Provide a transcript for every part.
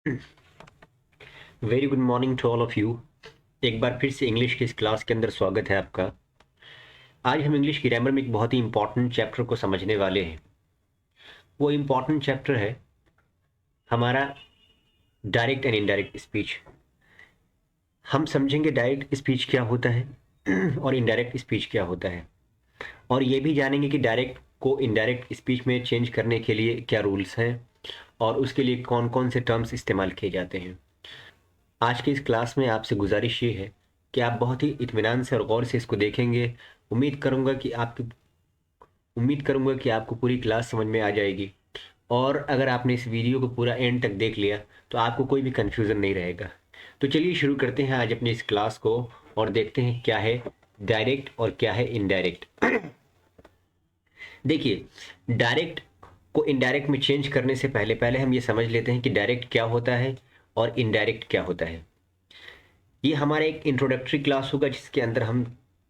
Very good morning to all of you. एक बार फिर से इंग्लिश की इस क्लास के अंदर स्वागत है आपका। आज हम इंग्लिश की ग्रामर में एक बहुत ही इंपॉर्टेंट चैप्टर को समझने वाले हैं। वो इम्पॉर्टेंट चैप्टर है हमारा डायरेक्ट एंड इनडायरेक्ट स्पीच। हम समझेंगे डायरेक्ट स्पीच क्या होता है और इनडायरेक्ट स्पीच क्या होता है, और ये भी जानेंगे कि डायरेक्ट को इनडायरेक्ट स्पीच में चेंज करने के लिए क्या रूल्स हैं और उसके लिए कौन कौन से टर्म्स इस्तेमाल किए जाते हैं। आज की इस क्लास में आपसे गुजारिश ये है कि आप बहुत ही इत्मीनान से और गौर से इसको देखेंगे। उम्मीद करूंगा कि आपको पूरी क्लास समझ में आ जाएगी, और अगर आपने इस वीडियो को पूरा एंड तक देख लिया तो आपको कोई भी कन्फ्यूज़न नहीं रहेगा। तो चलिए शुरू करते हैं आज अपनी इस क्लास को और देखते हैं क्या है डायरेक्ट और क्या है इनडायरेक्ट। देखिए, डायरेक्ट को इनडायरेक्ट में चेंज करने से पहले पहले हम ये समझ लेते हैं कि डायरेक्ट क्या होता है और इनडायरेक्ट क्या होता है। ये हमारा एक इंट्रोडक्टरी क्लास होगा जिसके अंदर हम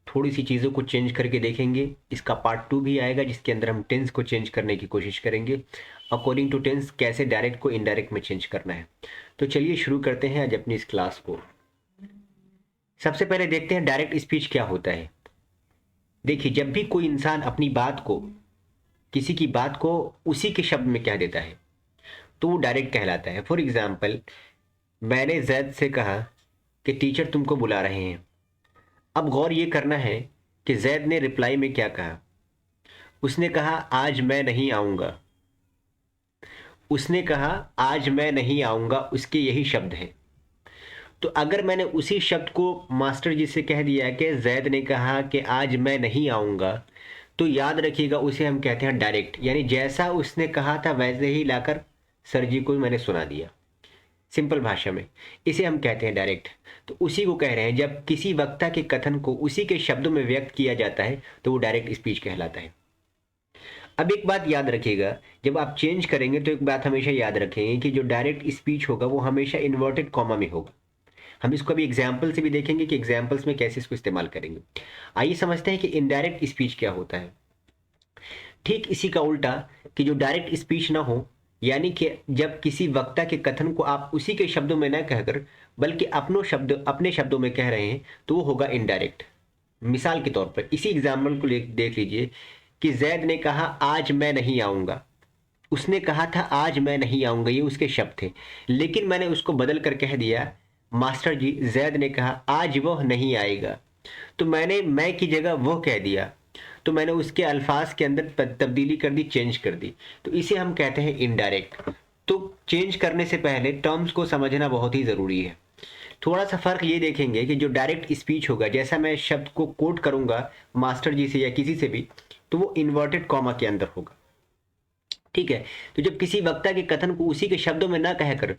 थोड़ी सी चीज़ों को चेंज करके देखेंगे। इसका पार्ट 2 भी आएगा जिसके अंदर हम टेंस को चेंज करने की कोशिश करेंगे, अकॉर्डिंग टू टेंस कैसे डायरेक्ट को इनडायरेक्ट में चेंज करना है। तो चलिए शुरू करते हैं आज अपनी इस क्लास को। सबसे पहले देखते हैं डायरेक्ट स्पीच क्या होता है। देखिए, जब भी कोई इंसान अपनी बात को, किसी की बात को उसी के शब्द में कह देता है तो वो डायरेक्ट कहलाता है। फॉर एग्जाम्पल, मैंने जैद से कहा कि टीचर तुमको बुला रहे हैं। अब गौर ये करना है कि जैद ने रिप्लाई में क्या कहा। उसने कहा आज मैं नहीं आऊँगा। उसने कहा आज मैं नहीं आऊँगा, उसके यही शब्द हैं। तो अगर मैंने उसी शब्द को मास्टर जी से कह दिया कि जैद ने कहा कि आज मैं नहीं आऊँगा, तो याद रखिएगा उसे हम कहते हैं डायरेक्ट, यानी जैसा उसने कहा था वैसे ही लाकर सर जी को मैंने सुना दिया। सिंपल भाषा में इसे हम कहते हैं डायरेक्ट। तो उसी को कह रहे हैं, जब किसी वक्ता के कथन को उसी के शब्दों में व्यक्त किया जाता है तो वो डायरेक्ट स्पीच कहलाता है। अब एक बात याद रखिएगा, जब आप चेंज करेंगे तो एक बात हमेशा याद रखेंगे कि जो डायरेक्ट स्पीच होगा वो हमेशा इन्वर्टेड कॉमा में होगा। हम इसको अभी एग्जाम्पल से भी देखेंगे कि एग्जाम्पल्स में कैसे इसको इस्तेमाल करेंगे। आइए समझते हैं कि इनडायरेक्ट स्पीच क्या होता है। ठीक इसी का उल्टा, कि जो डायरेक्ट स्पीच ना हो, यानी कि जब किसी वक्ता के कथन को आप उसी के शब्दों में न कहकर बल्कि अपने शब्दों में कह रहे हैं, तो वो होगा इनडायरेक्ट। मिसाल के तौर पर इसी एग्जाम्पल को देख लीजिए कि जैद ने कहा आज मैं नहीं आऊँगा। उसने कहा था आज मैं नहीं आऊँगा, ये उसके शब्द थे, लेकिन मैंने उसको बदल कर कह दिया मास्टर जी जैद ने कहा आज वह नहीं आएगा। तो मैंने मैं की जगह वह कह दिया, तो मैंने उसके अल्फाज के अंदर तब्दीली कर दी, चेंज कर दी। तो इसे हम कहते हैं इनडायरेक्ट। तो चेंज करने से पहले टर्म्स को समझना बहुत ही ज़रूरी है। थोड़ा सा फ़र्क ये देखेंगे कि जो डायरेक्ट स्पीच होगा, जैसा मैं शब्द को कोट करूंगा मास्टर जी से या किसी से भी, तो वो इन्वर्टेड कॉमा के अंदर होगा। ठीक है। तो जब किसी वक्ता के कथन को उसी के शब्दों में ना कहकर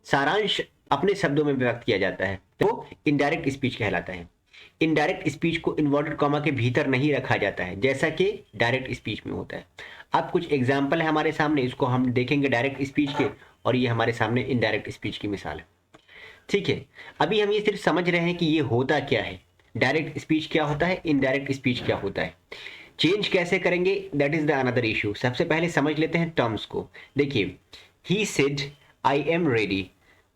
सारांश अपने शब्दों में व्यक्त किया जाता है तो इनडायरेक्ट स्पीच कहलाता है। इनडायरेक्ट स्पीच को इन्वर्टेड कॉमा के भीतर नहीं रखा जाता है जैसा कि डायरेक्ट स्पीच में होता है। अब कुछ एग्जाम्पल है हमारे सामने, इसको हम देखेंगे डायरेक्ट स्पीच के, और ये हमारे सामने इनडायरेक्ट स्पीच की मिसाल है। ठीक है। अभी हम ये सिर्फ समझ रहे हैं कि ये होता क्या है, डायरेक्ट स्पीच क्या होता है, इनडायरेक्ट स्पीच क्या होता है। चेंज कैसे करेंगे, that is the another issue. सबसे पहले समझ लेते हैं टर्म्स को। देखिए, he said I am ready.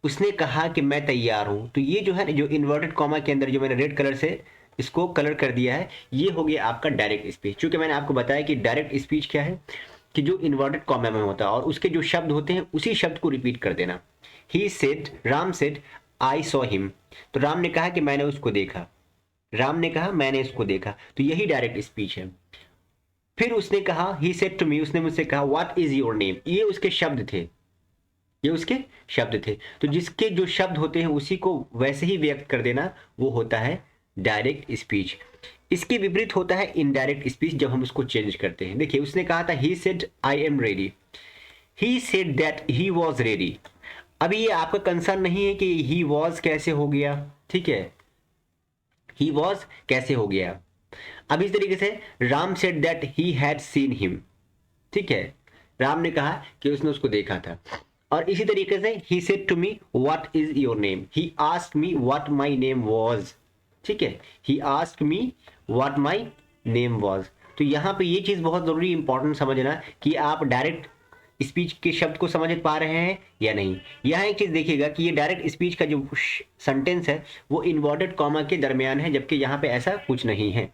उसने कहा कि मैं तैयार हूं। तो ये जो है, जो इन्वर्टेड कॉमा के अंदर जो मैंने रेड कलर से इसको कलर कर दिया है, ये हो गया आपका डायरेक्ट स्पीच। क्योंकि मैंने आपको बताया कि डायरेक्ट स्पीच क्या है, कि जो इन्वर्टेड कॉमा में होता है और उसके जो शब्द होते हैं उसी शब्द को रिपीट कर देना। He said, Ram said I saw him. तो राम ने कहा कि मैंने उसको देखा। राम ने कहा मैंने इसको देखा, तो यही डायरेक्ट स्पीच है। फिर उसने कहा ही सेड टू मी, उसने मुझसे कहा व्हाट इज योर नेम। ये उसके शब्द थे, ये उसके शब्द थे। तो जिसके जो शब्द होते हैं उसी को वैसे ही व्यक्त कर देना, वो होता है डायरेक्ट स्पीच। इसके विपरीत होता है इनडायरेक्ट स्पीच, जब हम उसको चेंज करते हैं। देखिए, उसने कहा था he said I am ready, he said that he was ready. अभी ये आपका कंसर्न नहीं है कि ही वॉज कैसे हो गया, ठीक है, ही वॉज कैसे हो गया। अब इस तरीके से Ram said that he had seen him. ठीक है, राम ने कहा कि उसने उसको देखा था। और इसी तरीके से he said to me what is your name, he asked me what my name was. ठीक है, he asked me what my name was. तो यहाँ पे ये चीज बहुत जरूरी इंपॉर्टेंट समझना कि आप डायरेक्ट स्पीच के शब्द को समझ पा रहे हैं या नहीं। यहाँ एक चीज देखिएगा कि ये डायरेक्ट स्पीच का जो सेंटेंस है वो इन्वर्टेड कॉमा के दरमियान है, जबकि यहाँ पे ऐसा कुछ नहीं है।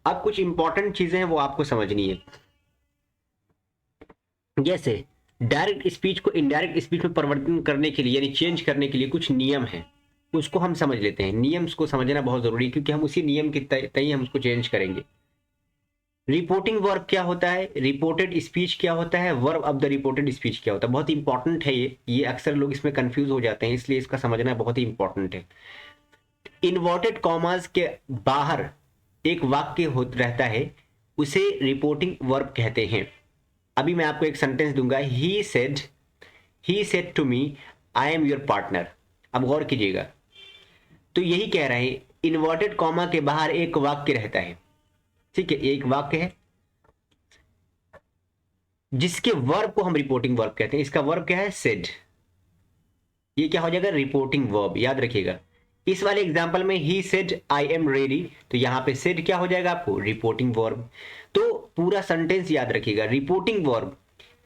अब कुछ इंपॉर्टेंट चीजें हैं वो आपको समझनी है। जैसे डायरेक्ट स्पीच को इनडायरेक्ट स्पीच में परिवर्तन करने के लिए यानी चेंज करने के लिए कुछ नियम है, उसको हम समझ लेते हैं। नियम को समझना बहुत जरूरी है, क्योंकि हम उसी नियम के तय हम उसको चेंज करेंगे। रिपोर्टिंग वर्ब क्या होता है, रिपोर्टेड स्पीच क्या होता है, verb of the reported speech क्या होता है। बहुत इंपॉर्टेंट है ये अक्सर लोग इसमें कंफ्यूज हो जाते हैं, इसलिए इसका समझना बहुत ही इंपॉर्टेंट है। इन्वर्टेड कॉमास के बाहर एक वाक्य रहता है, उसे रिपोर्टिंग वर्ब कहते हैं। अभी मैं आपको एक सेंटेंस दूंगा, he said to me I am your partner. अब गौर कीजिएगा, तो यही कह रहे हैं इन्वर्टेड कॉमा के बाहर एक वाक्य रहता है, ठीक है, एक वाक्य है जिसके वर्ब को हम रिपोर्टिंग वर्ब कहते हैं। इसका वर्ब क्या है, सेड। ये क्या हो जाएगा, रिपोर्टिंग वर्ब। याद रखिएगा, इस वाले एग्जांपल में he said I am ready, तो यहां पे सेड क्या हो जाएगा आपको, रिपोर्टिंग वर्ब। तो पूरा सेंटेंस याद रखिएगा, रिपोर्टिंग वर्ब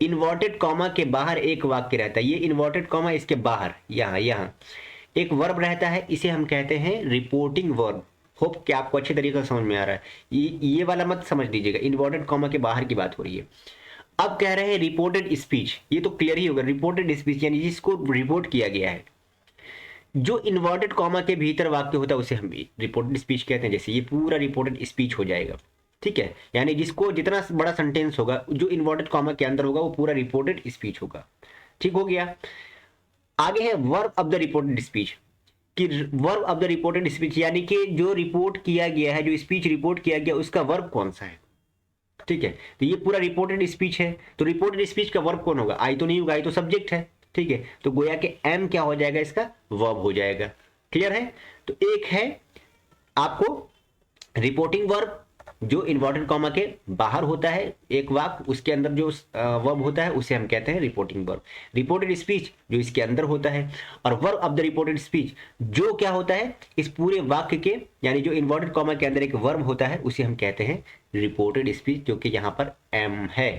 इन्वर्टेड कॉमा के बाहर एक वाक्य रहता है। ये इन्वर्टेड कॉमा इसके बाहर यहां एक वर्ब रहता है, इसे हम कहते हैं रिपोर्टिंग वर्ब। होप कि आपको अच्छे तरीके से समझ में आ रहा है। ये वाला मत समझ लीजिएगा, इन्वर्टेड कॉमा के बाहर की बात हो रही है। अब कह रहे हैं रिपोर्टेड स्पीच, ये तो क्लियर ही होगा। रिपोर्टेड स्पीच यानी जिसको रिपोर्ट किया गया है। जो इन्वर्टेड कॉमा के भीतर वाक्य होता है उसे हम रिपोर्टेड स्पीच कहते हैं। जैसे ये पूरा रिपोर्टेड स्पीच हो जाएगा, ठीक है, यानी जिसको जितना बड़ा सेंटेंस होगा जो इन्वर्टेड कॉमा के अंदर होगा वो पूरा रिपोर्टेड स्पीच होगा। ठीक हो गया। आगे है verb of the reported speech, कि verb of the reported speech यानी कि जो रिपोर्ट किया गया है, जो स्पीच रिपोर्ट किया गया उसका वर्ब कौन सा है। ठीक है, तो ये पूरा रिपोर्टेड स्पीच है, तो रिपोर्टेड स्पीच का वर्ब कौन होगा, आई तो नहीं होगा, आई तो सब्जेक्ट है। ठीक है, तो गोया के एम क्या हो जाएगा, इसका वर्ब हो जाएगा। क्लियर है। तो एक है आपको रिपोर्टिंग वर्ब जो इन्वर्टेड कॉमा के बाहर होता है एक वाक्य, उसके अंदर जो वर्ब होता है उसे हम कहते हैं रिपोर्टिंग वर्ब। रिपोर्टेड स्पीच जो इसके अंदर होता है, और verb of the reported speech जो क्या होता है इस पूरे वाक्य के, यानी जो इन्वर्टेड कॉमा के अंदर एक वर्ब होता है उसे हम कहते हैं रिपोर्टेड स्पीच, जो कि यहां पर एम है।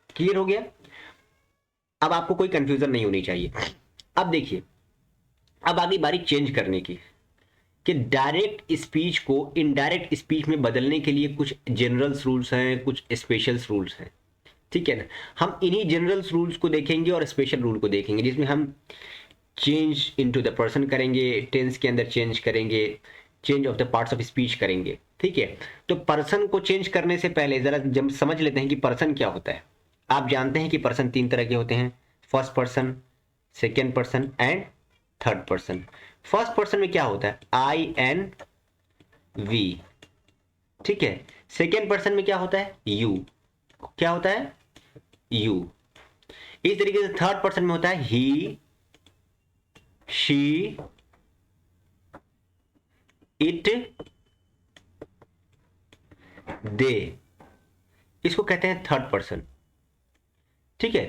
क्लियर हो गया। अब आपको कोई कंफ्यूजन नहीं होनी चाहिए। अब देखिए, अब आगे बारी चेंज करने की, कि डायरेक्ट स्पीच को इनडायरेक्ट स्पीच में बदलने के लिए कुछ जनरल रूल्स हैं, कुछ स्पेशल रूल्स हैं। ठीक है ना, हम इन्हीं जनरल रूल्स को देखेंगे और स्पेशल रूल को देखेंगे, जिसमें हम चेंज इनटू द पर्सन करेंगे, टेंस के अंदर चेंज करेंगे, change of the parts of speech करेंगे। ठीक है, तो पर्सन को चेंज करने से पहले जरा जब समझ लेते हैं कि पर्सन क्या होता है। आप जानते हैं कि पर्सन तीन तरह के होते हैं, first person, second person and third person. First person में क्या होता है, आई एन वी। ठीक है, सेकेंड पर्सन में क्या होता है, यू। क्या होता है, यू। इस तरीके से थर्ड पर्सन में होता है ही, शी, इट, दे। इसको कहते हैं थर्ड पर्सन। ठीक है,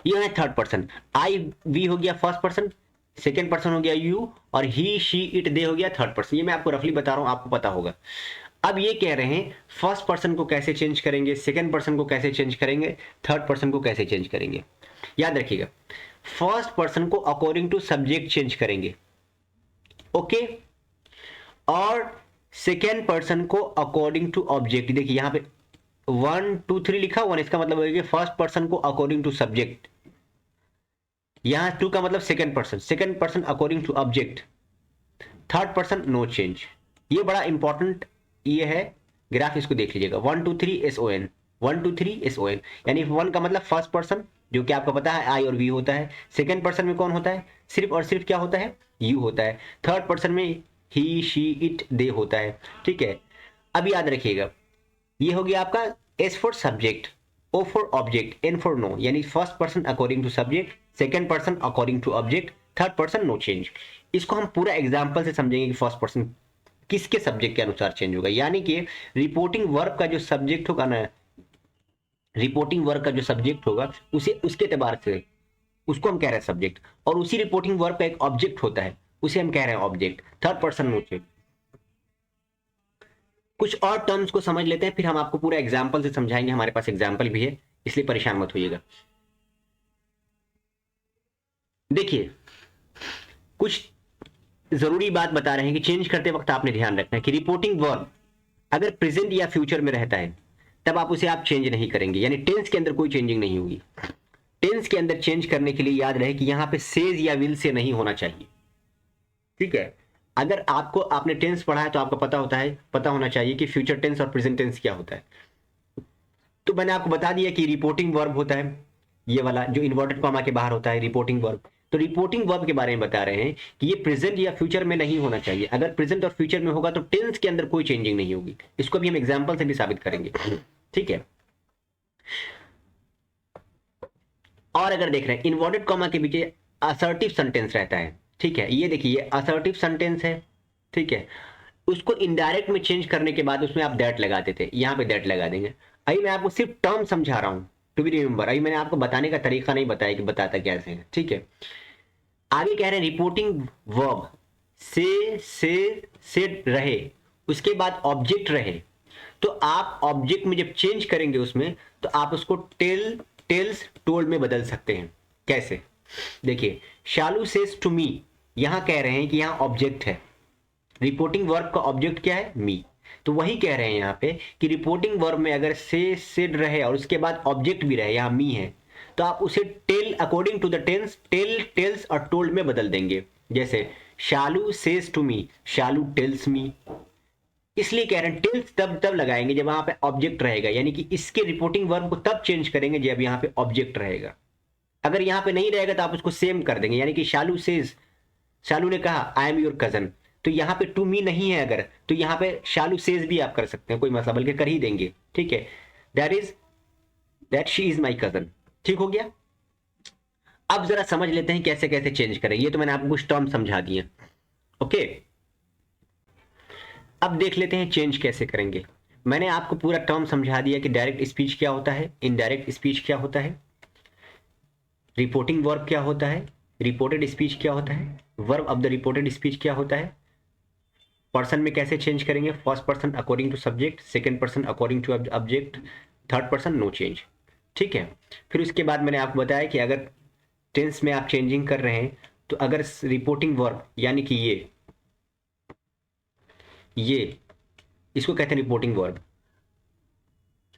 ये है थर्ड पर्सन। आई वी हो गया फर्स्ट पर्सन, सेकेंड पर्सन हो गया यू, और ही, शी, इट, दे हो गया थर्ड पर्सन। ये मैं आपको रफली बता रहा हूं, आपको पता होगा। अब ये कह रहे हैं फर्स्ट पर्सन को कैसे चेंज करेंगे, सेकेंड पर्सन को कैसे चेंज करेंगे, थर्ड पर्सन को कैसे चेंज करेंगे। याद रखिएगा, फर्स्ट पर्सन को अकॉर्डिंग टू सब्जेक्ट चेंज करेंगे, ओके, और सेकेंड पर्सन को अकॉर्डिंग टू ऑब्जेक्ट। देखिए यहां पे 1 2 3 लिखा हुआ, इसका मतलब है कि फर्स्ट पर्सन को अकॉर्डिंग टू सब्जेक्ट, यहां 2 का मतलब second person according to object, third person no change. ये बड़ा इंपॉर्टेंट ये है ग्राफ, इसको देख लीजिएगा। 1 2 3 SON, 1 2 3 SON, यानी 1 का मतलब फर्स्ट पर्सन जो कि आपको पता है आई और वी होता है। सेकेंड पर्सन में कौन होता है, सिर्फ और सिर्फ क्या होता है, यू होता है। थर्ड पर्सन में ही, शी, इट, दे होता है। ठीक है, अब याद रखिएगा, ये हो गया आपका S for subject, O for object, N for no, यानी first person according to subject, second person according to object, third person no change. इसको हम पूरा एग्जांपल से समझेंगे कि फर्स्ट पर्सन किसके सब्जेक्ट के अनुसार चेंज होगा। यानी कि रिपोर्टिंग वर्ब का जो सब्जेक्ट होगा ना, रिपोर्टिंग वर्ब का जो सब्जेक्ट होगा उसे उसके एतबार से उसको हम कह रहे हैं सब्जेक्ट, और उसी रिपोर्टिंग वर्ब का एक ऑब्जेक्ट होता है उसे हम कह रहे हैं object. Third person no change. कुछ और टर्म्स को समझ लेते हैं, फिर हम आपको पूरा एग्जाम्पल से समझाएंगे, हमारे पास एग्जाम्पल भी है, इसलिए परेशान मत होइएगा। देखिए कुछ जरूरी बात बता रहे हैं कि चेंज करते वक्त आपने ध्यान रखना है कि रिपोर्टिंग वर्ब अगर प्रेजेंट या फ्यूचर में रहता है तब आप उसे चेंज नहीं करेंगे, यानी टेंस के अंदर कोई चेंजिंग नहीं होगी। टेंस के अंदर चेंज करने के लिए याद रहे कि यहां पे सेज या विल से नहीं होना चाहिए, ठीक है। अगर आपने टेंस पढ़ा है तो आपको पता होना चाहिए कि फ्यूचर टेंस और प्रेजेंट टेंस क्या होता है। तो मैंने आपको बता दिया कि रिपोर्टिंग वर्ब होता है ये वाला जो इन्वर्टेड कॉमा के बाहर होता है, रिपोर्टिंग वर्ब। तो रिपोर्टिंग वर्ब के बारे में बता रहे हैं कि ये प्रेजेंट या फ्यूचर में नहीं होना चाहिए। अगर प्रेजेंट और फ्यूचर में होगा तो टेंस के अंदर कोई चेंजिंग नहीं होगी। इसको भी हम एग्जांपल से भी साबित करेंगे, ठीक है। और अगर देख रहे हैं इन्वर्टेड कॉमा के पीछे असर्टिव सेंटेंस रहता है, ठीक है। ये देखिए ये असर्टिव सेंटेंस है, ठीक है। उसको इनडायरेक्ट में चेंज करने के बाद उसमें आप दैट लगाते थे, यहाँ पे दैट लगा देंगे। अभी मैं आपको सिर्फ टर्म समझा रहा हूं, टू बी रिमेंबर। अभी मैंने आपको बताने का तरीका नहीं बताया कि बताता कैसे है, ठीक है। आगे कह रहे हैं रिपोर्टिंग वर्ब से रहे, उसके बाद ऑब्जेक्ट रहे, तो आप ऑब्जेक्ट में जब चेंज करेंगे उसमें तो आप उसको टेल्स टोल्ड में बदल सकते हैं। कैसे? देखिए शालू सेज टू मी, यहां कह रहे हैं कि यहां ऑब्जेक्ट है, रिपोर्टिंग वर्ब का ऑब्जेक्ट क्या है? मी। तो वही कह रहे हैं यहाँ पे कि रिपोर्टिंग वर्ब में अगर से सिड रहे और उसके बाद ऑब्जेक्ट भी रहे, यहाँ मी है, तो आप उसे tell according to the tense tells और टोल्ड में बदल देंगे। जैसे Shalu says to me, Shalu tells me. इसलिए कह रहे हैं टेल्स तब लगाएंगे जब वहां पे ऑब्जेक्ट रहेगा, यानी कि इसके रिपोर्टिंग वर्ब को तब चेंज करेंगे जब यहाँ पे ऑब्जेक्ट रहेगा। अगर यहाँ पे नहीं रहेगा तो आप उसको सेम कर देंगे, यानी कि शालू सेज, शालू ने कहा आई एम योर कजन, तो यहाँ पे टू मी नहीं है अगर, तो यहाँ पे शालू सेज भी आप कर सकते हैं, कोई मसला, बल्कि कर ही देंगे, ठीक है। That she is my cousin, ठीक हो गया। अब जरा समझ लेते हैं कैसे कैसे चेंज करें। ये तो मैंने आपको कुछ टर्म समझा दिए, ओके। अब देख लेते हैं चेंज कैसे करेंगे। मैंने आपको पूरा टर्म समझा दिया कि डायरेक्ट स्पीच क्या होता है, इनडायरेक्ट स्पीच क्या होता है, रिपोर्टिंग वर्ब क्या होता है, रिपोर्टेड स्पीच क्या होता है, verb of the reported speech क्या होता है, पर्सन में कैसे चेंज करेंगे, first person according to subject, second person according to object, third person no change, ठीक है। फिर उसके बाद मैंने आपको बताया कि अगर टेंस में आप चेंजिंग कर रहे हैं तो अगर रिपोर्टिंग वर्ब यानी कि ये इसको कहते हैं रिपोर्टिंग वर्ब,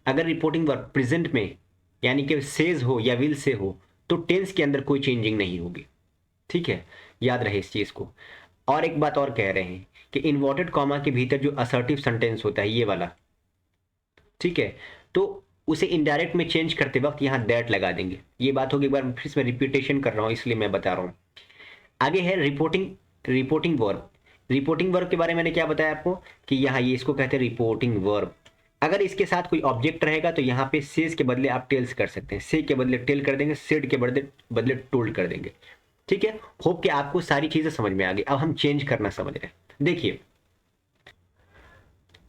अगर रिपोर्टिंग वर्ब प्रेजेंट में यानी कि सेज हो या विल से हो तो टेंस के अंदर कोई चेंजिंग नहीं होगी, ठीक है। याद रहे इस चीज को। और एक बात और कह रहे हैं कि इन्वर्टेड कॉमा के भीतर जो असर्टिव सेंटेंस होता है ये वाला, ठीक है, तो उसे इनडायरेक्ट में चेंज करते वक्त यहाँ दैट लगा देंगे। ये बात होगी, एक बार फिर मैं रिपीटेशन कर रहा हूँ इसलिए मैं बता रहा हूँ। आगे है रिपोर्टिंग वर्ब। रिपोर्टिंग वर्ब के बारे में मैंने क्या बताया आपको कि यहाँ ये इसको कहते हैं रिपोर्टिंग वर्ब। अगर इसके साथ कोई ऑब्जेक्ट रहेगा तो यहाँ पे सेज के बदले आप टेल्स कर सकते हैं, से के बदले टेल कर देंगे, सेड के बदले टोल्ड कर देंगे, ठीक है। होप कि आपको सारी चीजें समझ में आ गई। अब हम चेंज करना समझ रहे हैं। देखिए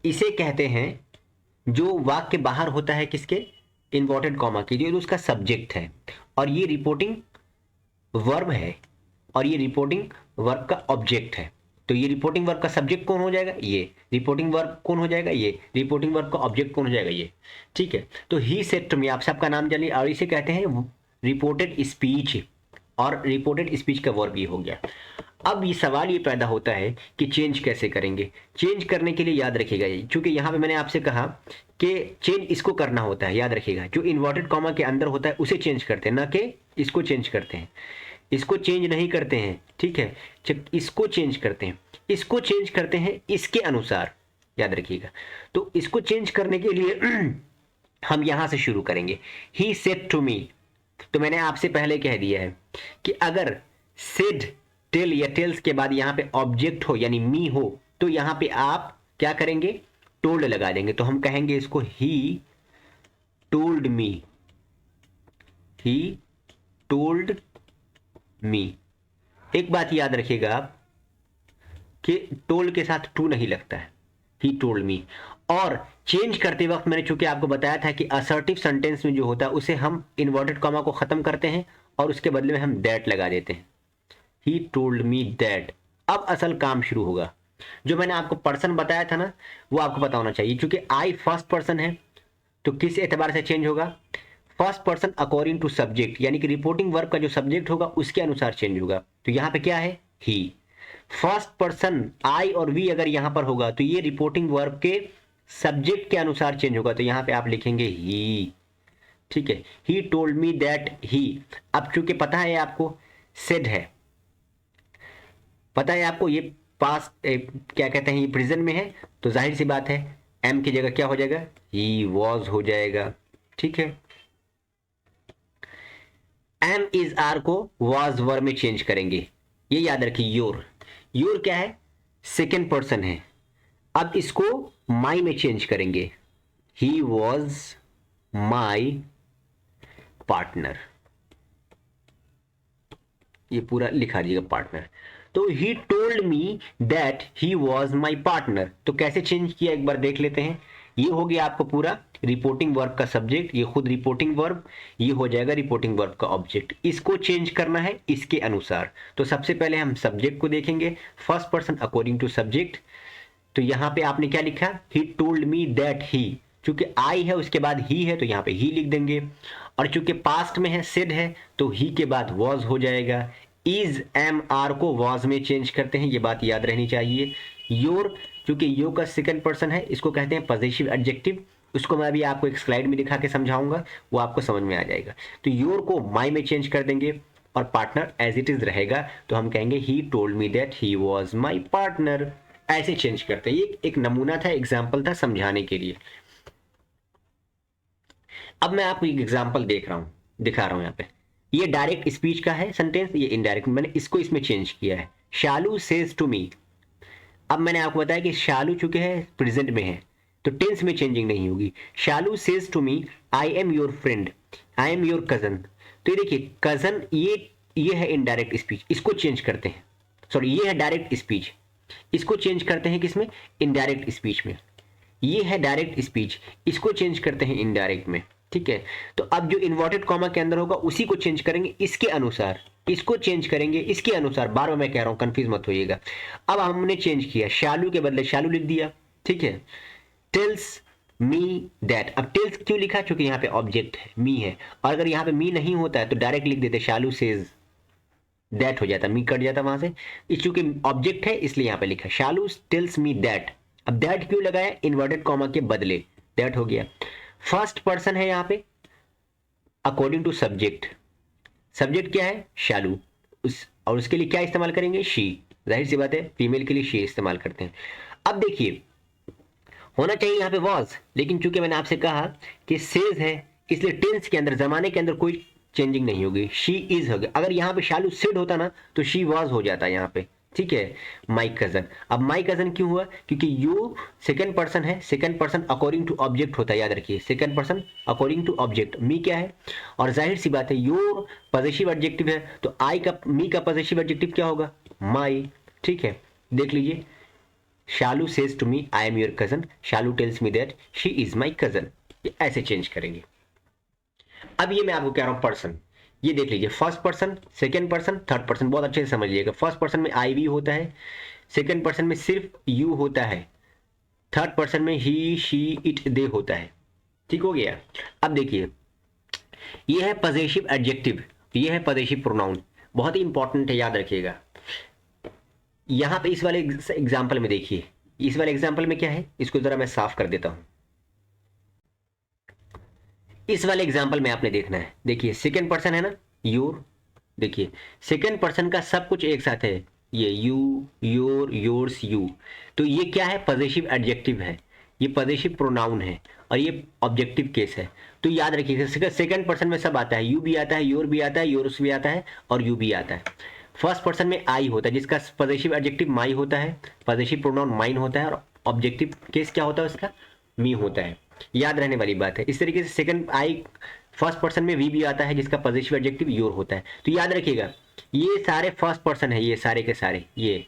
इसे कहते हैं जो वाक्य बाहर होता है किसके, इन्वर्टेड कॉमा की, जो उसका सब्जेक्ट है, और ये रिपोर्टिंग वर्ब है और ये रिपोर्टिंग वर्ब का ऑब्जेक्ट है। तो ये रिपोर्टिंग वर्ब का सब्जेक्ट कौन हो जाएगा, ये रिपोर्टिंग वर्ब कौन हो जाएगा, ये रिपोर्टिंग वर्ब का ऑब्जेक्ट कौन हो जाएगा, ये, ठीक है। तो ही सेड टू मी, आप सबका नाम जानिए, और इसे कहते हैं रिपोर्टेड स्पीच, और रिपोर्टेड स्पीच का वर्ब ये हो गया। अब ये सवाल ये पैदा होता है कि चेंज कैसे करेंगे। चेंज करने के लिए याद रखिएगा, क्योंकि यहाँ पे मैंने आपसे कहा कि चेंज इसको करना होता है, याद रखिएगा, जो इन्वर्टेड कॉमा के अंदर होता है उसे चेंज करते हैं, ना कि इसको चेंज करते हैं। इसको चेंज नहीं करते हैं, ठीक है, इसको चेंज करते हैं, इसको चेंज करते हैं इसके अनुसार, याद रखिएगा। तो इसको चेंज करने के लिए हम यहां से शुरू करेंगे। ही सेड टू मी, तो मैंने आपसे पहले कह दिया है कि अगर सेड टेल या टेल्स के बाद यहां पे ऑब्जेक्ट हो यानी मी हो तो यहां पे आप क्या करेंगे, टोल्ड लगा देंगे। तो हम कहेंगे इसको he told me, he told me. एक बात याद रखिएगा आप कि टोल्ड के साथ टू नहीं लगता है, ही टोल्ड मी। और चेंज करते वक्त मैंने चूंकि आपको बताया था कि असर्टिव सेंटेंस में जो होता है उसे हम इन्वर्टेड कॉमा को खत्म करते हैं और उसके बदले में हम दैट लगा देते हैं, ही टोल्ड मी दैट। अब असल काम शुरू होगा। जो मैंने आपको पर्सन बताया था ना, वो आपको पता होना चाहिए। क्योंकि आई फर्स्ट पर्सन है तो किस एतबार से चेंज होगा? First person according to subject, यानी कि रिपोर्टिंग वर्ब का जो सब्जेक्ट होगा उसके अनुसार चेंज होगा। तो यहाँ पे क्या है? ही। फर्स्ट पर्सन आई और वी अगर यहां पर होगा तो ये रिपोर्टिंग वर्ब के सब्जेक्ट के अनुसार चेंज होगा। तो यहां पे आप लिखेंगे ही। ठीक है, ही टोल्ड मी दैट ही। अब चूंकि पता है आपको सेड है, पता है आपको ये पास क्या कहते हैं, ये प्रेजेंट में है, तो जाहिर सी बात है एम की जगह क्या हो जाएगा? ही वॉज हो जाएगा। ठीक है, एम इज आर को वॉज वर्ब में चेंज करेंगे। ये याद रखिए। योर, योर क्या है? सेकेंड पर्सन है। अब इसको माई में चेंज करेंगे। ही वॉज माई पार्टनर, ये पूरा लिखा दीजिएगा पार्टनर। तो he told me that he was my partner, तो कैसे चेंज किया एक बार देख लेते हैं। ये हो गया आपको पूरा रिपोर्टिंग वर्ब का सब्जेक्ट, ये खुद रिपोर्टिंग वर्ब, ये हो जाएगा रिपोर्टिंग वर्ब का ऑब्जेक्ट। इसको चेंज करना है इसके अनुसार। तो सबसे पहले हम सब्जेक्ट को देखेंगे, first person according to subject. तो यहां पे आपने क्या लिखा? ही टोल्ड मी दैट ही, चूंकि आई है उसके बाद ही है तो यहां पे ही लिख देंगे। और चूंकि पास्ट में है, सिड है, तो ही के बाद वॉज हो जाएगा। इज एम आर को वॉज में चेंज करते हैं, ये बात याद रहनी चाहिए। योर, चूंकि यो का सेकंड पर्सन है, इसको कहते हैं पॉजिटिव एडजेक्टिव। उसको मैं अभी आपको एक स्लाइड में दिखा के समझाऊंगा, वो आपको समझ में आ जाएगा। तो योर को माई में चेंज कर देंगे और पार्टनर एज इट इज रहेगा। तो हम कहेंगे he told me that he was my partner. ऐसे चेंज करते हैं। ये एक नमूना था, एग्जाम्पल था समझाने के लिए। अब मैं आपको एक एग्जाम्पल दिखा रहा हूं यहाँ पे। ये डायरेक्ट स्पीच का है सेंटेंस, ये इनडायरेक्ट, मैंने इसको इसमें चेंज किया है। शालू सेज टू मी। अब मैंने आपको बताया कि शालू चुके हैं प्रेजेंट में है तो टेंस में चेंजिंग नहीं होगी। Shalu says to me I am your friend, I am your cousin. तो ये देखिए कजन, ये है इनडायरेक्ट स्पीच, इसको चेंज करते हैं। सॉरी, ये है डायरेक्ट स्पीच, इसको चेंज करते हैं किसमें? इनडायरेक्ट स्पीच में। ये है डायरेक्ट स्पीच, इसको चेंज करते हैं इनडायरेक्ट में। ठीक है, तो अब जो इन्वर्टेड कॉमा के अंदर होगा उसी को चेंज करेंगे इसके अनुसार, इसको चेंज करेंगे इसके अनुसार। बार बार मैं कह रहा हूं, कंफ्यूज मत होइएगा। अब हमने चेंज किया, शालू के बदले शालू लिख दिया। ठीक है, टेल्स मी दैट। अब टेल्स क्यों लिखा? क्योंकि यहाँ पे ऑब्जेक्ट है, मी है। और अगर यहाँ पे मी नहीं होता है तो डायरेक्ट लिख देते शालू सेज दैट, हो जाता, मी कट जाता वहां से। इस चूंकि ऑब्जेक्ट है इसलिए यहाँ पे लिखा शालू टेल्स मी दैट। अब दैट क्यों लगाया? इन्वर्टेड कॉमा के बदले, दैट हो गया। फर्स्ट पर्सन है यहाँ पे अकॉर्डिंग टू सब्जेक्ट। सब्जेक्ट क्या है? शालू। और उसके लिए क्या इस्तेमाल करेंगे? शी। जाहिर सी बात है फीमेल के लिए शी इस्तेमाल करते हैं। अब देखिए, होना चाहिए यहाँ पे वॉज, लेकिन चूंकि मैंने आपसे कहा कि सेज है इसलिए टेंस के अंदर, जमाने के अंदर कोई चेंजिंग नहीं होगी, शी इज हो गया। अगर यहाँ पे शालू सिड होता ना तो शी वॉज हो जाता यहाँ पे। ठीक है, माई कजन। अब माई कजन क्यों हुआ? क्योंकि यू सेकंड पर्सन है, second person according to object होता है, याद रखिए second person according to object. Me क्या है? और जाहिर सी बात है योर पॉजिटिव एडजेक्टिव है तो आई का, मी का पॉजिटिव एडजेक्टिव क्या होगा? माई। ठीक है, देख लीजिए, Shalu says to me I am your cousin, Shalu tells me that she is my cousin. ऐसे चेंज करेंगे। अब ये मैं आपको कह रहा हूं पर्सन, ये देख लीजिए, first person, second person, third person, बहुत अच्छे से समझिएगा। फर्स्ट पर्सन में आई वी होता है, सेकंड पर्सन में सिर्फ यू होता है, थर्ड पर्सन में ही शी इट दे होता है। ठीक हो गया। अब देखिए, ये है पॉजिटिव एडजेक्टिव, ये है पॉजिटिव प्रोनाउन, बहुत ही इंपॉर्टेंट है, याद रखिएगा। यहां पे इस वाले एग्जाम्पल में देखिए, इस वाले एग्जाम्पल में क्या है, इसको जरा मैं साफ कर देता हूं। इस वाले एग्जाम्पल में आपने देखना है, देखिए सेकंड पर्सन है ना, योर। देखिए सेकंड पर्सन का सब कुछ एक साथ है, ये यू, योर, योर्स, यू। तो ये क्या है? पॉजिटिव एडजेक्टिव है, ये पॉजिटिव प्रोनाउन है और ये ऑब्जेक्टिव केस है। तो याद रखिए सेकंड पर्सन में सब आता है, यू भी आता है, योर भी आता है, योर्स भी आता है और यू भी आता है। फर्स्ट पर्सन में आई होता है जिसका पॉजिटिव एडजेक्टिव माई होता है, पॉजिटिव प्रोनाउन माइन होता है और ऑब्जेक्टिव केस क्या होता है उसका? मी होता है। याद रहने वाली बात है। इस तरीके से सेकंड आई, फर्स्ट पर्सन में वी भी आता है जिसका पॉजिटिव एडजेक्टिव योर होता है। तो याद रखिएगा ये सारे फर्स्ट पर्सन है, ये सारे के सारे ये,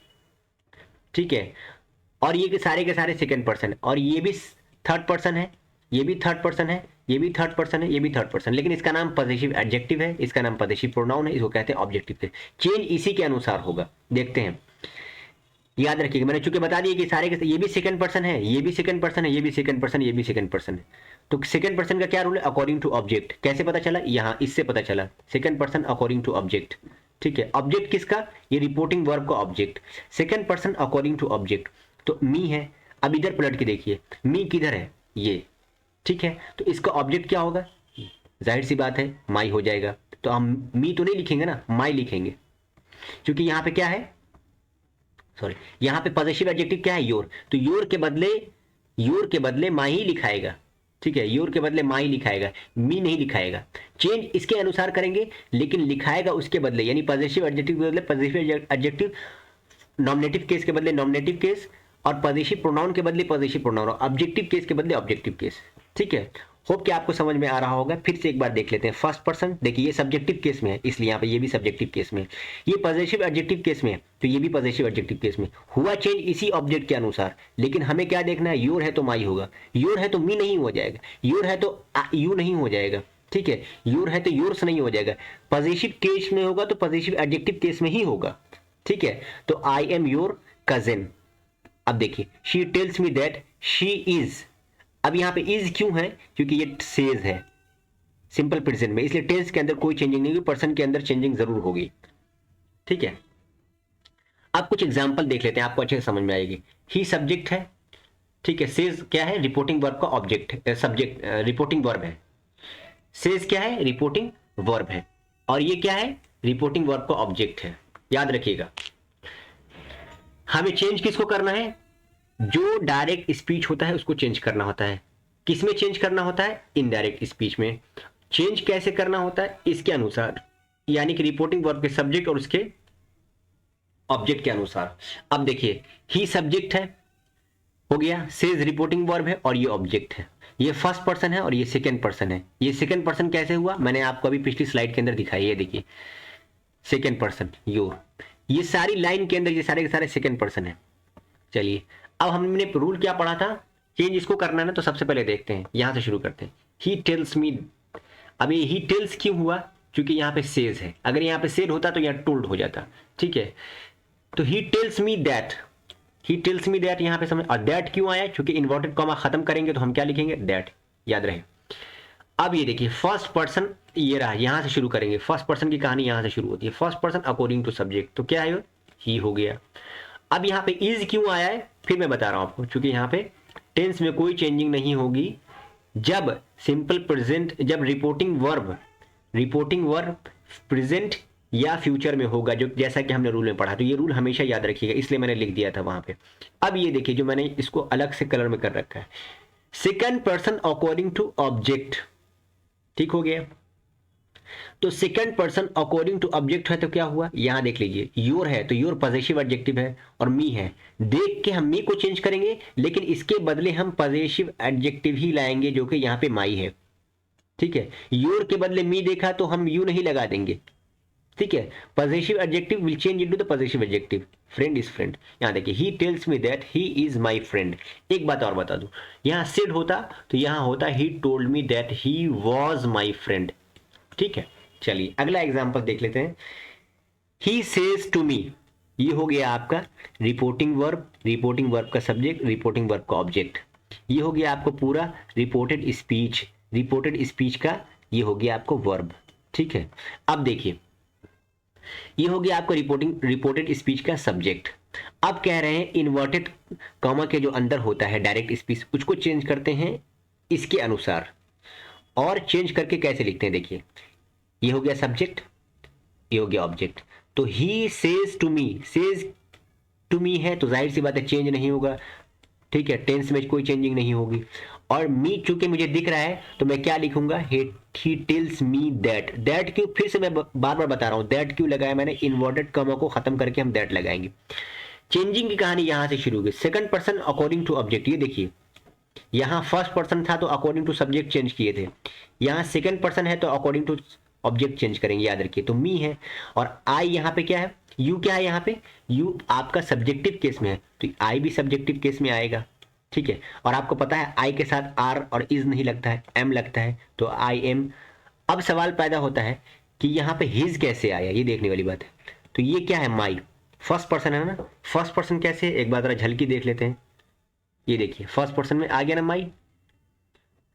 ठीक है। और ये के सारे सेकंड पर्सन, और ये भी थर्ड पर्सन है, ये भी थर्ड पर्सन है, ये भी थर्ड पर्सन है, ये भी थर्ड पर्सन, लेकिन इसका नाम पॉजिटिव एडजेक्टिव है, इसका नाम पॉजिटिव प्रोनाउन है, इसको कहते हैं ऑब्जेक्टिव। चेंज इसी के अनुसार होगा। देखते हैं, याद रखिएगा, मैंने चूंकि बता दिया कि सारे के ये भी सेकंड पर्सन है, ये भी सेकंड पर्सन है, ये भी सेकंड पर्सन, ये भी सेकंड पर्सन है। तो सेकंड पर्सन का क्या रूल है? According to object. कैसे पता चला? यहाँ इससे पता चला, second person according to object. ठीक है, ऑब्जेक्ट किसका? ये रिपोर्टिंग वर्ब का object, second person according to object. तो मी है, अब इधर पलट के देखिए, मी किधर है? ये। ठीक है, तो इसका ऑब्जेक्ट क्या होगा? जाहिर सी बात है माई हो जाएगा। तो हम मी तो नहीं लिखेंगे ना, माई लिखेंगे, क्योंकि यहाँ पे क्या है, सॉरी, यहाँ पे पॉजिटिव एडजेक्टिव क्या है? योर। तो योर के बदले माई ही लिखाएगा। ठीक है, योर के बदले माई लिखाएगा, मी नहीं लिखाएगा। चेंज इसके अनुसार करेंगे, लेकिन लिखाएगा उसके बदले, यानी पॉजिटिव एडजेक्टिव के बदले पॉजिटिव एडजेक्टिव, नॉमिनेटिव केस के बदले नॉमिनेटिव केस, और पॉजिटिव प्रोनाउन के बदले पॉजिटिव प्रोनाउन, ऑब्जेक्टिव केस के बदले ऑब्जेक्टिव केस। ठीक है, होप कि आपको समझ में आ रहा होगा। फिर से एक बार देख लेते हैं। फर्स्ट पर्सन, देखिए ये सब्जेक्टिव केस में है, इसलिए यहाँ पे ये भी सब्जेक्टिव केस में है। ये पॉजिटिव एडजेक्टिव केस में है, तो ये भी पॉजिटिव एडजेक्टिव केस में। हुआ चेंज इसी ऑब्जेक्ट के अनुसार, लेकिन हमें क्या देखना है? योर है तो माई होगा, योर है तो मी नहीं हो जाएगा, योर है तो यू नहीं हो जाएगा। ठीक है, योर है तो योर्स नहीं हो जाएगा। पॉजिटिव केस में होगा तो पॉजिटिव एडजेक्टिव केस में ही होगा। ठीक है, तो आई एम योर कजिन। अब देखिए, she tells me that she is. अब यहां पे इज क्यों है? क्योंकि ये सेज है सिंपल प्रेजेंट में, इसलिए टेंस के अंदर कोई चेंजिंग नहीं होगी, पर्सन के अंदर चेंजिंग जरूर होगी। ठीक है, अब कुछ एग्जांपल देख लेते हैं, आपको अच्छे से समझ में आएगी। ही सब्जेक्ट है। ठीक है, सेज क्या है? रिपोर्टिंग वर्ब का ऑब्जेक्ट, सब्जेक्ट रिपोर्टिंग वर्ब है। सेज क्या है? रिपोर्टिंग वर्ब है। और ये क्या है? रिपोर्टिंग वर्ब का ऑब्जेक्ट है। याद रखिएगा, हमें चेंज किसको करना है? जो डायरेक्ट स्पीच होता है उसको चेंज करना होता है। किसमें चेंज करना होता है? इनडायरेक्ट स्पीच में। चेंज कैसे करना होता है? इसके अनुसार, यानी कि रिपोर्टिंग वर्ब के सब्जेक्ट और उसके ऑब्जेक्ट के अनुसार। अब देखिए, ही सब्जेक्ट है, हो गया, सेज रिपोर्टिंग वर्ब है, और ये ऑब्जेक्ट है। ये फर्स्ट पर्सन है और ये सेकंड पर्सन है। ये सेकंड पर्सन कैसे हुआ? मैंने आपको अभी पिछली स्लाइड के अंदर दिखाई है, देखिए सेकंड पर्सन योर। ये सारी लाइन के अंदर ये सारे के सारे सेकंड पर्सन है। चलिए, अब हमने रूल क्या पढ़ा था? चेंज इसको करना है ना, तो सबसे पहले देखते हैं, यहां से शुरू करते हैं। He tells me. अब ये ही टेल्स क्यों हुआ? क्योंकि यहाँ पे सेज है, अगर यहाँ पे सेड होता तो यहाँ टोल्ड हो जाता। ठीक है, तो he tells me that, he tells me that यहाँ पे समझ। और दैट क्यों आया? क्योंकि इन्वर्टेड कॉमा खत्म करेंगे तो हम क्या लिखेंगे? दैट। याद रहे। अब ये देखिए, फर्स्ट पर्सन ये रहा, यहां से शुरू करेंगे। फर्स्ट पर्सन की कहानी यहां से शुरू होती है, first person according to subject. तो क्या है? ही हो गया। अब यहाँ पे इज क्यों आया है? फिर मैं बता रहा हूं आपको, क्योंकि यहाँ पे टेंस में कोई चेंजिंग नहीं होगी। जब सिंपल प्रेजेंट, जब रिपोर्टिंग वर्ब प्रेजेंट या फ्यूचर में होगा, जो जैसा कि हमने रूल में पढ़ा। तो ये रूल हमेशा याद रखिएगा, इसलिए मैंने लिख दिया था वहां पे। अब ये देखिए, जो मैंने इसको अलग से कलर में कर रखा है, second person according to object. ठीक हो गया, तो second person according to object है, तो क्या हुआ? यहां देख लीजिए, योर है तो योर पॉजिटिव एडजेक्टिव है, और मी है। देख के हम मी को चेंज करेंगे, लेकिन इसके बदले हम पॉजिटिव एडजेक्टिव ही लाएंगे, जो कि यहां पे माई है। ठीक है, योर के बदले मी देखा तो हम यू नहीं लगा देंगे। ठीक है, positive adjective will change into the positive adjective. Friend is friend. यहां देखिए, he tells me that he is my friend. एक बात और बता दूं, यहां सेड होता तो यहां होता he told me that he was my friend. ठीक है, चलिए अगला एग्जाम्पल देख लेते हैं। ही सेज टू मी, ये हो गया आपका रिपोर्टिंग वर्ब का सब्जेक्ट, रिपोर्टिंग वर्ब का ऑब्जेक्ट। ये हो गया आपको पूरा रिपोर्टेड स्पीच का ये हो गया आपको वर्ब। ठीक है, अब देखिए, ये हो गया आपको रिपोर्टेड स्पीच का सब्जेक्ट। अब कह रहे हैं इन्वर्टेड कॉमा के जो अंदर होता है डायरेक्ट स्पीच, उसको चेंज करते हैं इसके अनुसार। और चेंज करके कैसे लिखते हैं? देखिए, ये हो गया सब्जेक्ट, ये हो गया ऑब्जेक्ट। तो ही सेज टू मी है, तो जाहिर सी बात है चेंज नहीं होगा। ठीक है, टेंस में कोई चेंजिंग नहीं होगी। और मी चूंकि मुझे दिख रहा है तो मैं क्या लिखूंगा? He tells me that. That क्यों? फिर से मैं बार बार बता रहा हूं, दैट क्यों लगाया मैंने? इन्वर्टेड कॉमा को खत्म करके हम दैट लगाएंगे। चेंजिंग की कहानी यहां से शुरू हुई। Second person according to object, ये देखिए, यहां फर्स्ट पर्सन था तो अकॉर्डिंग टू सब्जेक्ट चेंज किए थे, यहां सेकंड पर्सन है तो अकॉर्डिंग टू ऑब्जेक्ट चेंज करेंगे। याद रखिए, तो मी है, और आई यहाँ पे क्या है? यू क्या है? यहाँ पे यू आपका सब्जेक्टिव केस में है, तो आई भी सब्जेक्टिव केस में आएगा। ठीक है, और आपको पता है आई के साथ आर और इज नहीं लगता है, एम लगता है, तो आई एम। अब सवाल पैदा होता है कि यहाँ पे हिज कैसे आया, ये देखने वाली बात है। तो ये क्या है? माई। फर्स्ट पर्सन है ना, फर्स्ट पर्सन कैसे है, एक बार जरा झलकी देख लेते हैं। ये देखिए फर्स्ट पर्सन में आ गया ना माई,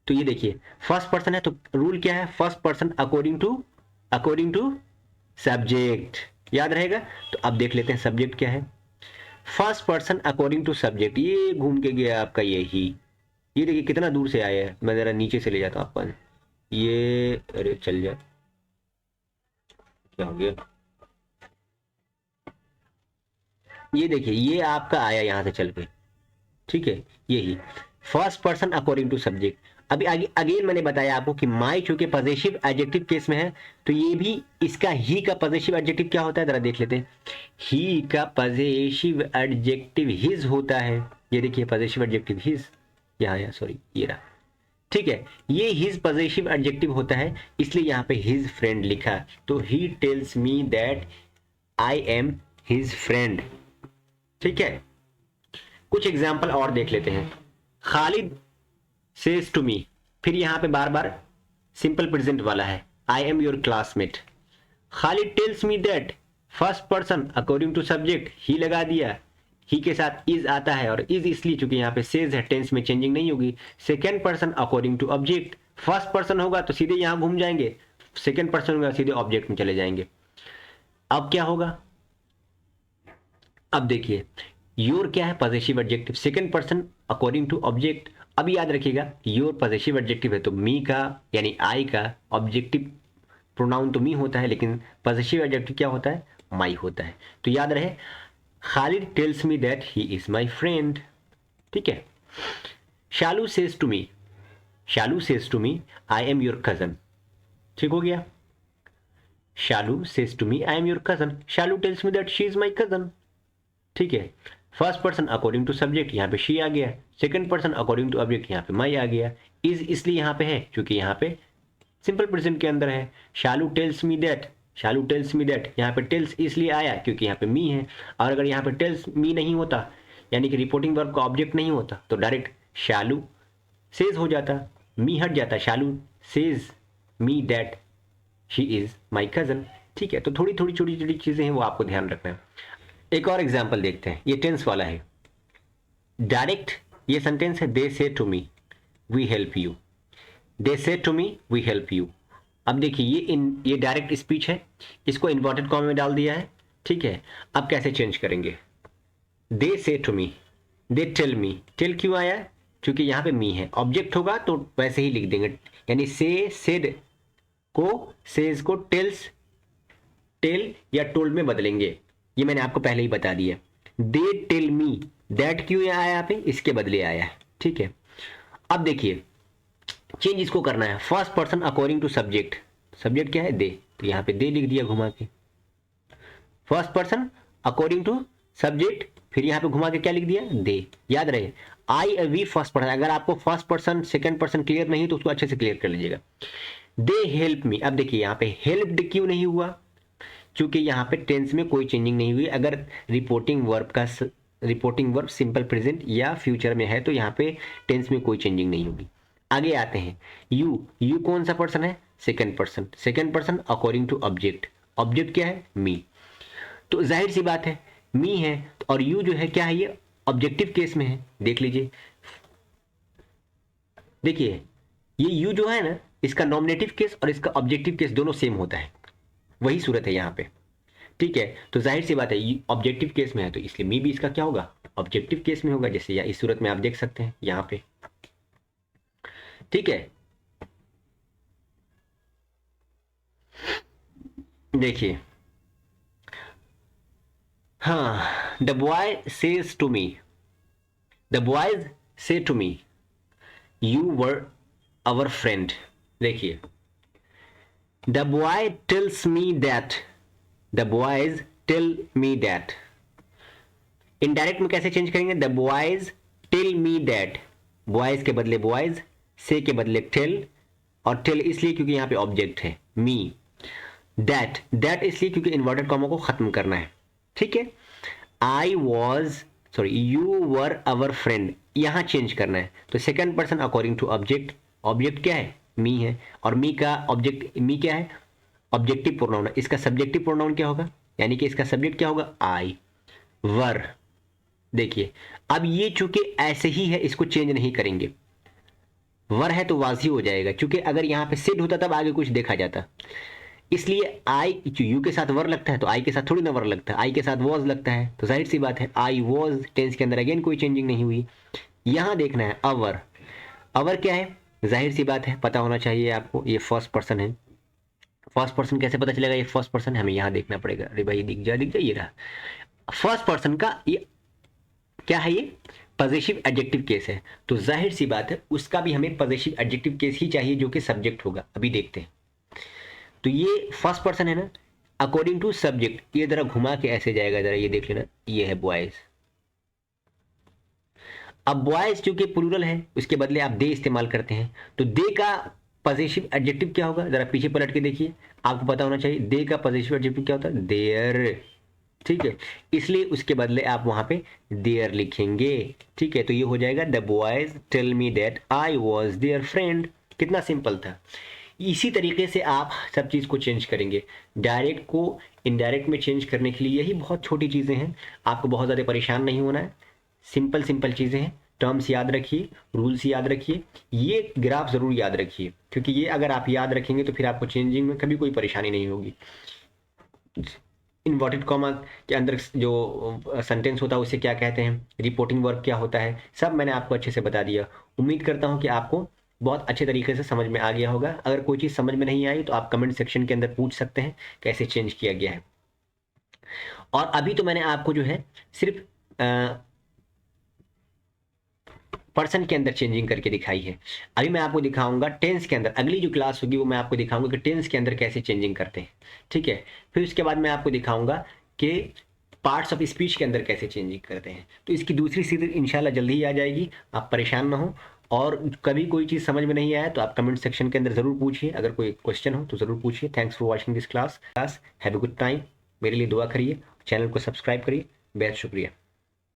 तो ये देखिए फर्स्ट पर्सन है तो रूल क्या है, first person according to subject, याद रहेगा। तो अब देख लेते हैं सब्जेक्ट क्या है, first person according to subject, ये घूम के गया आपका यही, ये देखिए कितना दूर से आया है, मैं जरा नीचे से ले जाता हूँ अपन, ये अरे चल जाए, क्या हो गया, ये देखिए ये आपका आया यहाँ से चल के, ठीक है, यही first person according to subject. अभी आगे अगेन मैंने बताया आपको कि माई चूंकि पॉजिटिव एडजेक्टिव केस में है, तो ये भी इसका ही का पॉजिटिव एडजेक्टिव क्या होता है, जरा देख लेते हैं। ही का पॉजिटिव एडजेक्टिव हिज होता है, ये देखिए पॉजिटिव एडजेक्टिव हिज, यहाँ सॉरी ये रहा, ठीक है, ये हिज पॉजिटिव एडजेक्टिव होता है, इसलिए यहाँ पे हिज फ्रेंड लिखा, तो he tells me that I am his friend, ठीक है। कुछ एग्जाम्पल और देख लेते हैं। खालिद सेज टू मी, फिर यहां पे बार बार सिंपल प्रेजेंट वाला है, I am your classmate. Khalid tells me that, first person according to subject he लगा दिया, ही के साथ इज आता है, और इज इसलिए चूंकि यहाँ पे सेज है, टेंस में चेंजिंग नहीं होगी। Second person according to object, first person होगा तो सीधे यहां घूम जाएंगे, सेकेंड पर्सन होगा सीधे ऑब्जेक्ट में चले जाएंगे। अब क्या होगा, अब देखिए योर क्या है, positive adjective, second person according to object. अब याद रखिएगा योर पॉजिटिव एडजेक्टिव है तो मी का यानी आई का ऑब्जेक्टिव प्रोनाउन तो मी होता है, लेकिन पॉजिटिव एडजेक्टिव क्या होता है, माई होता है। तो याद रहे Khalid tells me that he is my friend, ठीक है। Shalu says to me, Shalu says to me I am your cousin, ठीक हो गया। Shalu says to me I am your cousin, Shalu tells me that she is my cousin, ठीक है। First person according to subject, यहाँ पे she आ गया, second person according to object, यहाँ पे माई आ गया। इज इसलिए यहाँ पे है क्योंकि यहाँ पे सिंपल प्रेजेंट के अंदर है। Shalu tells me that, Shalu tells me that, यहाँ पे टेल्स इसलिए आया क्योंकि यहाँ पे मी है, और अगर यहाँ पे टेल्स मी नहीं होता यानी कि रिपोर्टिंग वर्ब का ऑब्जेक्ट नहीं होता तो डायरेक्ट शालू सेज हो जाता, मी हट जाता, Shalu says me that she is my cousin, ठीक है। तो थोड़ी थोड़ी छोटी छोटी चीजें हैं वो आपको ध्यान रखना है। एक और एग्जाम्पल देखते हैं, ये टेंस वाला है डायरेक्ट, ये सेंटेंस है they say to me we help you, they say to me we help you. अब देखिए ये डायरेक्ट स्पीच है, इसको इन्वर्टेड कॉमा में डाल दिया है, ठीक है। अब कैसे चेंज करेंगे, they say to me, they tell me, tell क्यों आया, क्योंकि यहाँ पे मी है, ऑब्जेक्ट होगा तो वैसे ही लिख देंगे, यानी से सेड को सेज को टेल्स टेल या टोल्ड में बदलेंगे, ये मैंने आपको पहले ही बता दिया। दे टेल मी, दैट क्यों आया यहाँ पे, इसके बदले आया है, ठीक है। अब देखिए चेंज इसको करना है, first person according to subject, subject क्या है दे, तो यहाँ पे दे लिख दिया घुमा के, first person according to subject, फिर यहाँ पे घुमा के क्या लिख दिया दे। याद रहे आई वी फर्स्ट पर्सन, अगर आपको first person second person clear नहीं तो उसको अच्छे से क्लियर कर लीजिएगा। दे हेल्प मी, अब देखिए यहाँ पे हेल्प्ड क्यों नहीं हुआ, क्योंकि यहाँ पे टेंस में कोई चेंजिंग नहीं हुई। अगर रिपोर्टिंग वर्ब सिंपल प्रेजेंट या फ्यूचर में है तो यहाँ पे टेंस में कोई चेंजिंग नहीं होगी। आगे आते हैं यू कौन सा पर्सन है, second person according to object, object क्या है मी, तो जाहिर सी बात है मी है, और यू जो है क्या है, ये ऑब्जेक्टिव केस में है। देख लीजिए, देखिए ये यू जो है ना, इसका नॉमिनेटिव केस और इसका ऑब्जेक्टिव केस दोनों सेम होता है, वही सूरत है यहाँ पे, ठीक है। तो जाहिर सी बात है ये ऑब्जेक्टिव केस में है तो इसलिए मी भी इसका क्या होगा, ऑब्जेक्टिव केस में होगा, जैसे इस सूरत में आप देख सकते हैं यहाँ पे, ठीक है। देखिए हाँ, the boy says to me, the boys say to me you were our friend. देखिए the boy tells me that, the boys tell me that, indirect में कैसे चेंज करेंगे, the boys tell me that, boys के बदले boys, से के बदले tell, और टेल इसलिए क्योंकि यहाँ पे ऑब्जेक्ट है मी, दैट इसलिए क्योंकि इन्वर्टेड कॉमा को खत्म करना है, ठीक है। यू वर आवर फ्रेंड, यहां चेंज करना है, तो second person according to object, object क्या है मी है, और मी का ऑब्जेक्ट, मी क्या है ऑब्जेक्टिव प्रोनाउन है, इसका सब्जेक्टिव प्रोनाउन क्या होगा, यानी कि इसका सब्जेक्ट क्या होगा आई, वर। देखिए अब ये चूंकि ऐसे ही है, इसको चेंज नहीं करेंगे। वर है तो वाज ही हो जाएगा, क्योंकि अगर यहाँ पे सिड होता तब आगे कुछ देखा जाता। इसलिए आई, यू के साथ वर लगता है तो आई के साथ थोड़ी ना वर लगता है, आई के साथ वॉज लगता है, तो जाहिर सी बात है आई वॉज टेंस के अंदर अगेन कोई चेंजिंग नहीं हुई। यहां देखना है अवर। अवर क्या है, जाहिर सी बात है पता होना चाहिए आपको, ये फर्स्ट पर्सन है। फर्स्ट पर्सन कैसे पता चलेगा ये फर्स्ट पर्सन है, हमें यहाँ देखना पड़ेगा। अरे भाई दिख जा ये रहा फर्स्ट पर्सन का, ये क्या है, ये पॉजिटिव एडजेक्टिव केस है, तो जाहिर सी बात है उसका भी हमें पॉजिटिव एडजेक्टिव केस ही चाहिए जो कि सब्जेक्ट होगा। अभी देखते हैं। तो ये फर्स्ट पर्सन है ना, अकॉर्डिंग टू सब्जेक्ट, ये जरा घुमा के ऐसे जाएगा, जरा ये देख लेना, ये है बॉयज। अब बॉयज चूंकि प्लूरल है, उसके बदले आप दे इस्तेमाल करते हैं, तो दे का पॉजिटिव एडजेक्टिव क्या होगा, जरा पीछे पलट के देखिए, आपको पता होना चाहिए दे का पॉजिटिव एडजेक्टिव क्या होता है, देयर। ठीक है, इसलिए उसके बदले आप वहां पे देयर लिखेंगे। ठीक है, तो ये हो जाएगा the boys tell me that I was their friend. कितना सिंपल था। इसी तरीके से आप सब चीज़ को चेंज करेंगे। डायरेक्ट को इनडायरेक्ट में चेंज करने के लिए यही बहुत छोटी चीज़ें हैं, आपको बहुत ज़्यादा परेशान नहीं होना है। सिंपल सिंपल चीज़ें हैं। टर्म्स याद रखिए, रूल्स याद रखिए, ये ग्राफ ज़रूर याद रखिए, क्योंकि ये अगर आप याद रखेंगे तो फिर आपको चेंजिंग में कभी कोई परेशानी नहीं होगी। इन्वर्टेड कॉमा के अंदर जो सेंटेंस होता है उसे क्या कहते हैं, रिपोर्टिंग वर्ब क्या होता है, सब मैंने आपको अच्छे से बता दिया। उम्मीद करता हूँ कि आपको बहुत अच्छे तरीके से समझ में आ गया होगा। अगर कोई चीज़ समझ में नहीं आई तो आप कमेंट सेक्शन के अंदर पूछ सकते हैं कैसे चेंज किया गया है। और अभी तो मैंने आपको जो है सिर्फ पर्सन के अंदर चेंजिंग करके दिखाई है। अभी मैं आपको दिखाऊंगा टेंस के अंदर, अगली जो क्लास होगी वो मैं आपको दिखाऊंगा कि टेंस के अंदर कैसे चेंजिंग करते हैं। ठीक है, फिर उसके बाद मैं आपको दिखाऊंगा कि पार्ट्स ऑफ स्पीच के अंदर कैसे चेंजिंग करते हैं। तो इसकी दूसरी सीरीज इंशाल्लाह जल्दी ही आ जाएगी, आप परेशान ना हो। और कभी कोई चीज़ समझ में नहीं आया तो आप कमेंट सेक्शन के अंदर ज़रूर पूछिए, अगर कोई क्वेश्चन हो तो ज़रूर पूछिए। Thanks for watching this class. Have a good time. मेरे लिए दुआ करिए, चैनल को सब्सक्राइब करिए। बेहद शुक्रिया।